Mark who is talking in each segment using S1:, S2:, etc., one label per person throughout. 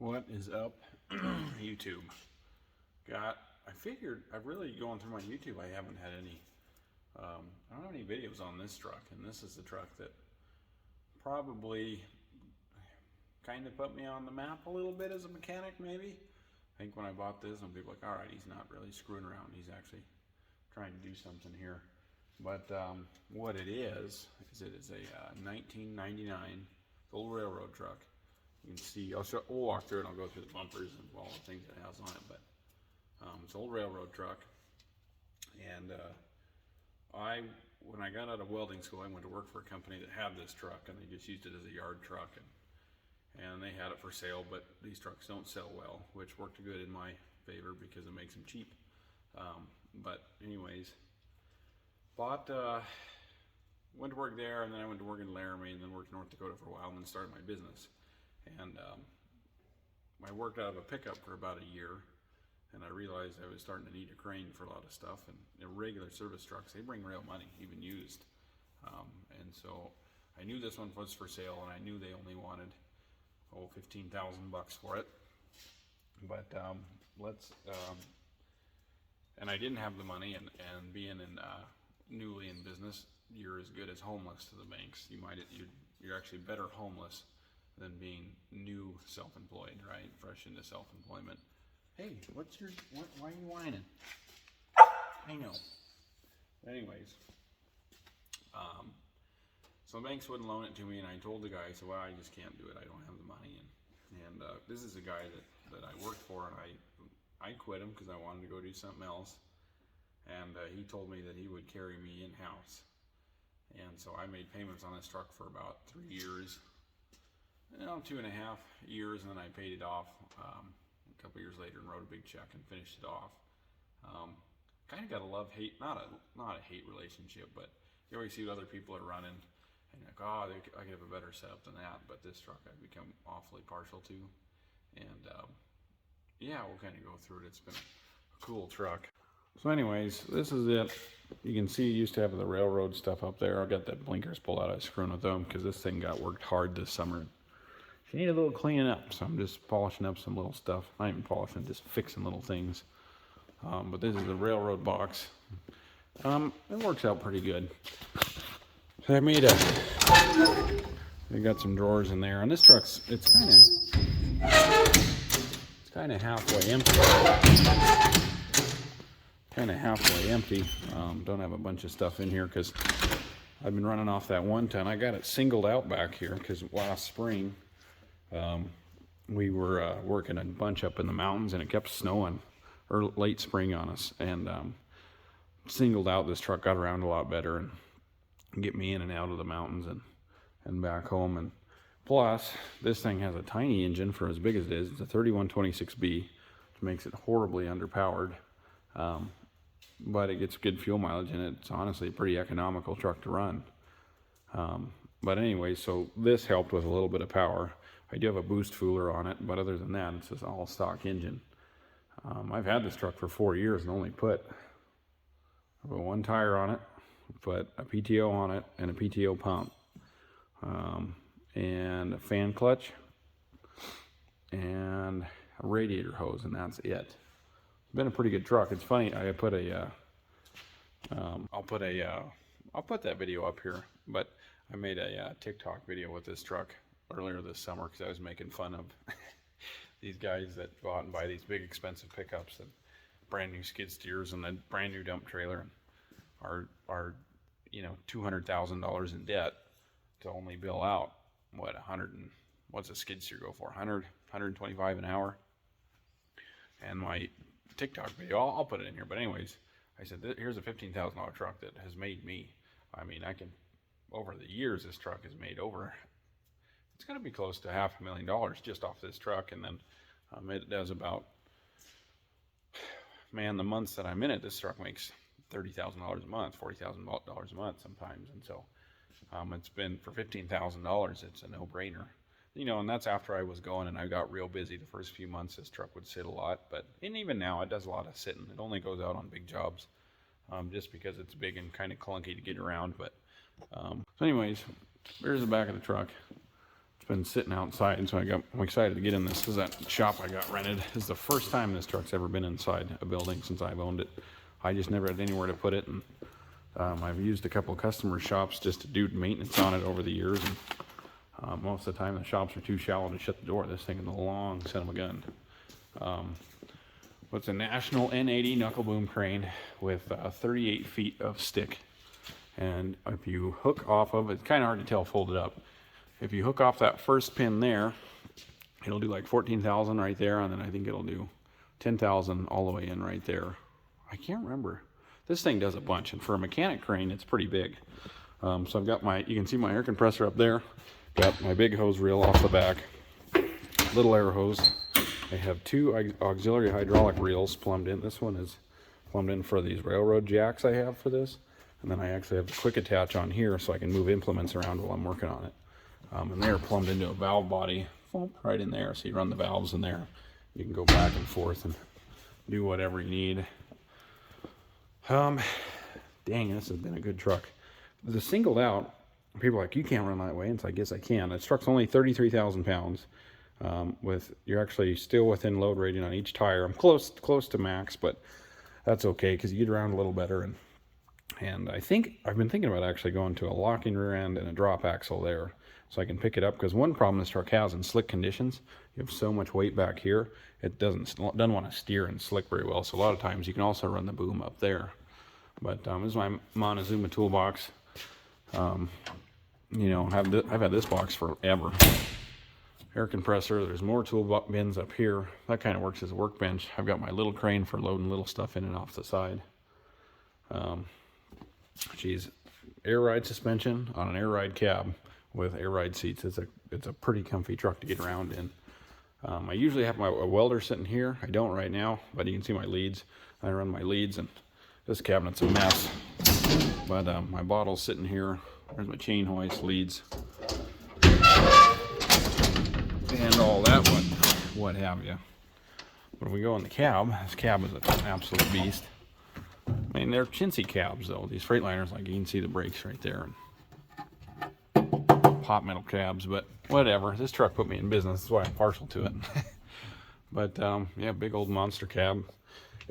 S1: What is up, YouTube? I figured, I've really going through my YouTube, I haven't had any, I don't have any videos on this truck, and this is the truck that probably kind of put me on the map a little bit as a mechanic, maybe. I think when I bought this, some people were like, alright, he's not really screwing around, he's actually trying to do something here. But what it is it is a 1999 old railroad truck. You can see, we'll walk through it, I'll go through the bumpers and all the things it has on it, but it's an old railroad truck. And when I got out of welding school, I went to work for a company that had this truck, and they just used it as a yard truck, and they had it for sale, but these trucks don't sell well, which worked good in my favor because it makes them cheap. But anyways, went to work there, and then I went to work in Laramie, and then worked in North Dakota for a while, and then started my business. And I worked out of a pickup for about a year, and I realized I was starting to need a crane for a lot of stuff. And regular service trucks, they bring real money, even used. And so I knew this one was for sale, and I knew they only wanted $15,000 for it. But and I didn't have the money, and being newly in business, you're as good as homeless to the banks. You're actually better homeless than being new self-employed, right? Fresh into self-employment. Hey, why are you whining? I know. Anyways, so the banks wouldn't loan it to me, and I told the guy, I said, well, I just can't do it. I don't have the money. And this is a guy that I worked for, and I quit him because I wanted to go do something else. And he told me that he would carry me in-house. And so I made payments on this truck for about 3 years. 2.5 years, and then I paid it off a couple years later and wrote a big check and finished it off. Kind of got a love-hate, not a hate relationship, but you always see what other people are running, and you're like, oh, I could have a better setup than that. But this truck I've become awfully partial to, and yeah, we'll kind of go through it. It's been a cool truck. So anyways, this is it. You can see it used to have the railroad stuff up there. I got that blinkers pulled out. I was screwing with them because this thing got worked hard this summer. She needed a little cleaning up, so I'm just polishing up some little stuff. Not even polishing, just fixing little things. But this is the railroad box. It works out pretty good. So I got some drawers in there, and this truck's, it's kind of halfway empty. Don't have a bunch of stuff in here because I've been running off that 1 ton. I got it singled out back here because last spring we were working a bunch up in the mountains, and it kept snowing late spring on us, and singled out. This truck got around a lot better and get me in and out of the mountains and back home. And plus, this thing has a tiny engine for as big as it is. It's a 3126B, which makes it horribly underpowered, but it gets good fuel mileage, and it's honestly a pretty economical truck to run. But anyway, so this helped with a little bit of power. I do have a boost fooler on it, but other than that, it's just an all stock engine. I've had this truck for 4 years and only put one tire on it, put a PTO on it, and a PTO pump, and a fan clutch, and a radiator hose, and that's it. It's been a pretty good truck. It's funny, I put I'll put that video up here, but I made a TikTok video with this truck earlier this summer because I was making fun of these guys that go out and buy these big expensive pickups and brand new skid steers and a brand new dump trailer, and are $200,000 in debt to only bill out what's a skid steer go for, 125 an hour. And my TikTok video, I'll put it in here, but anyways, I said, here's a $15,000 truck that has made me, over the years, this truck has made it's going to be close to $500,000 just off this truck. And then it does about, the months that I'm in it, this truck makes $30,000 a month, $40,000 a month sometimes. And so it's been, for $15,000, it's a no-brainer. And that's after I was going and I got real busy. The first few months, this truck would sit a lot, and even now it does a lot of sitting. It only goes out on big jobs, just because it's big and kind of clunky to get around. But so anyways, here's the back of the truck. It's been sitting outside, so I'm excited to get in this because that shop I got rented is the first time this truck's ever been inside a building since I've owned it. I just never had anywhere to put it, and I've used a couple of customer shops just to do maintenance on it over the years, and most of the time the shops are too shallow to shut the door. This thing is a long son of a gun. It's a National N80 knuckle boom crane with 38 feet of stick, and if you hook off of it, it's kind of hard to tell folded up. If you hook off that first pin there, it'll do like 14,000 right there, and then I think it'll do 10,000 all the way in right there. I can't remember. This thing does a bunch, and for a mechanic crane, it's pretty big. So I've got you can see my air compressor up there. Got my big hose reel off the back, little air hose. I have two auxiliary hydraulic reels plumbed in. This one is plumbed in for these railroad jacks I have for this. And then I actually have a quick attach on here so I can move implements around while I'm working on it. And they're plumbed into a valve body right in there. So you run the valves in there. You can go back and forth and do whatever you need. Dang, this has been a good truck. The singled out, people are like, you can't run that way. And so I guess I can. This truck's only 33,000 pounds. You're actually still within load rating on each tire. I'm close to max, but that's okay because you get around a little better. And I think I've been thinking about actually going to a locking rear end and a drop axle there, so I can pick it up. Because one problem this truck has in slick conditions, you have so much weight back here, it doesn't want to steer in slick very well. So a lot of times you can also run the boom up there. But this is my Montezuma toolbox. You know, I've had this box forever. Air compressor. There's more tool bins up here. That kind of works as a workbench. I've got my little crane for loading little stuff in and off the side. Air ride suspension on an air ride cab with air ride seats. It's a pretty comfy truck to get around in. I usually have a welder sitting here. I don't right now, but you can see my leads. I run my leads, and this cabinet's a mess. But my bottle's sitting here. There's my chain hoist, leads, and all that what have you. When we go in the cab, this cab is an absolute beast. I mean, they're chintzy cabs though. These Freightliners, like you can see the brakes right there. Pot metal cabs, but whatever. This truck put me in business. That's why I'm partial to it. But yeah, big old monster cab.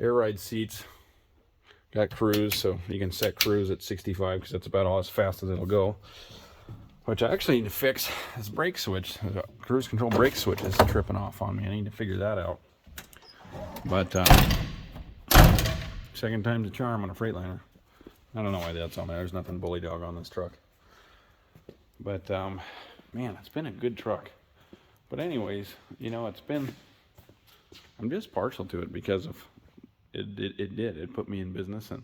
S1: Air ride seats. Got cruise, so you can set cruise at 65 because that's about all as fast as it'll go. Which I actually need to fix. This brake switch, the cruise control brake switch is tripping off on me. I need to figure that out. But second time's a charm on a Freightliner. I don't know why that's on there. There's nothing bully dog on this truck. But man, it's been a good truck. But anyways, you know, I'm just partial to it because of it put me in business and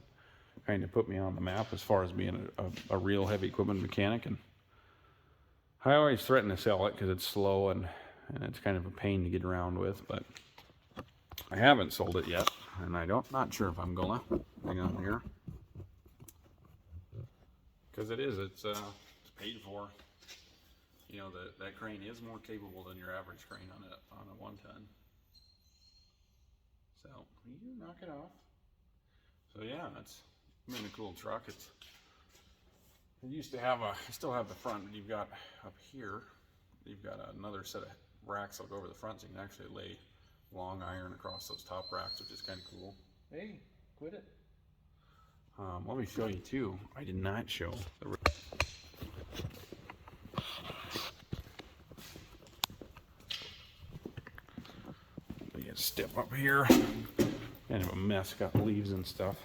S1: kind of put me on the map as far as being a real heavy equipment mechanic. And I always threaten to sell it because it's slow and it's kind of a pain to get around with, but I haven't sold it yet, and not sure if I'm gonna. Hang on here, because it's paid for. You know, that crane is more capable than your average crane on a 1-ton. So you knock it off. So yeah, it's been a cool truck. It used to have I still have the front. You've got up here, you've got another set of racks that go over the front, so you can actually lay long iron across those top racks, which is kind of cool. Hey, quit it. Let me show you too. I did not show the. Step up here. Kind of a mess. Got leaves and stuff.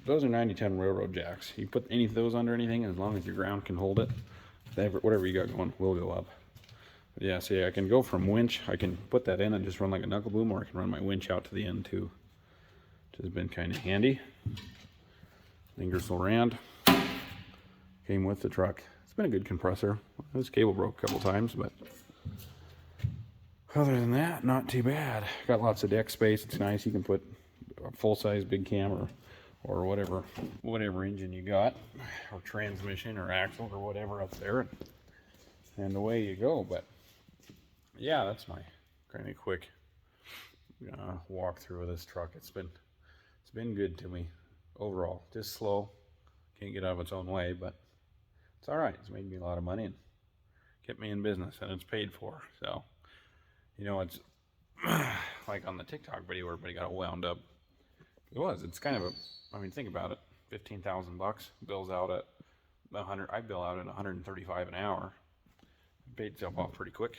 S1: Those are 90-ton railroad jacks. You put any of those under anything, as long as your ground can hold it, whatever you got going will go up. But yeah, see, I can go from winch. I can put that in and just run like a knuckle boom, or I can run my winch out to the end too, which has been kind of handy. Ingersoll Rand came with the truck. It's been a good compressor. This cable broke a couple times, but other than that, not too bad. Got lots of deck space. It's nice. You can put a full-size big cam or whatever engine you got, or transmission or axle or whatever up there, and away you go. But yeah, that's my kind of quick walk through of this truck. It's been good to me overall. Just slow, can't get out of its own way, but it's all right. It's made me a lot of money and kept me in business, and it's paid for. So, you know, it's like on the TikTok video where everybody got all wound up. It's kind of a, I mean, think about it. 15,000 bucks bills out at 100. I bill out at 135 an hour. It paid itself off pretty quick.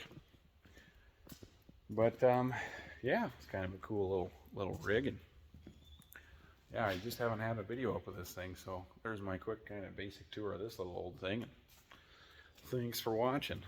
S1: But yeah, it's kind of a cool little rig, and yeah, I just haven't had a video up of this thing, so there's my quick kind of basic tour of this little old thing. Thanks for watching.